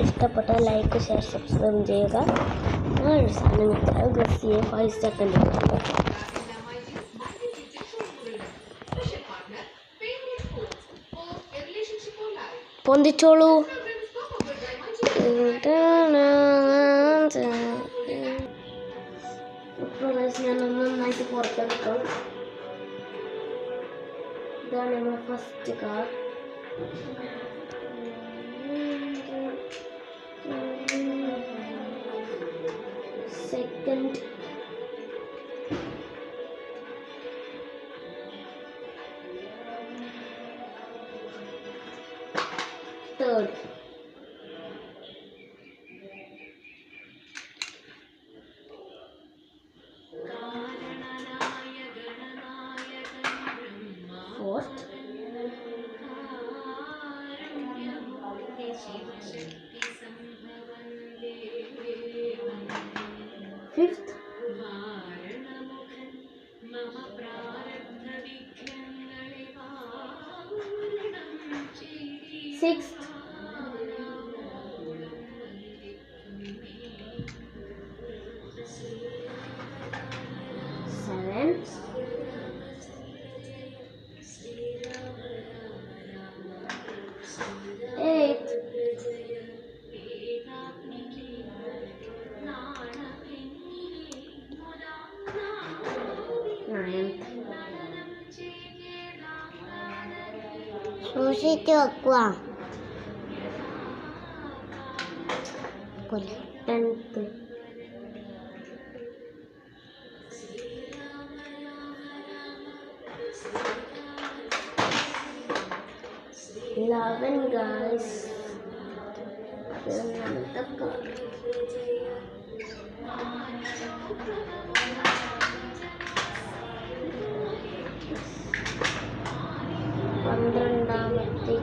ഇഷ്ടപ്പെട്ട like share subscribe ചെയ്യുക. Guess ചെയ്യുക 5 സെക്കൻഡ്. പൊന്തിച്ചോളൂ. ഞാൻ നന്നായിട്ട് പുറത്തെടുക്കാം. ഇതാണ് നമ്മുടെ first car. Second, third, fourth, fifth, sixth, seventh, eighth, ninth. സൂക്ഷിച്ച് വെക്കുക. 10th, 11 guys. പന്ത്രണ്ടാമത്തെ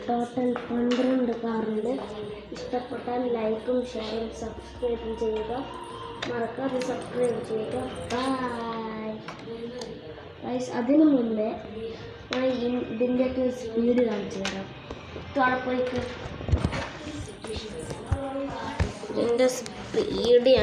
ടോട്ടൽ 12 കാറുണ്ട്. ഇഷ്ടപ്പെട്ടാൽ ലൈക്കും ഷെയറും സബ്സ്ക്രൈബും ചെയ്യുക. മറക്കാതെ സബ്സ്ക്രൈബ് ചെയ്യുക. ഗൈസ്, അതിനു മുമ്പേ ഞാൻ ഇതിൻ്റെയൊക്കെ സ്പീഡ് കാണിച്ചു തരാം. താഴെപ്പോയിക്ക് ഇതിൻ്റെ സ്പീഡ്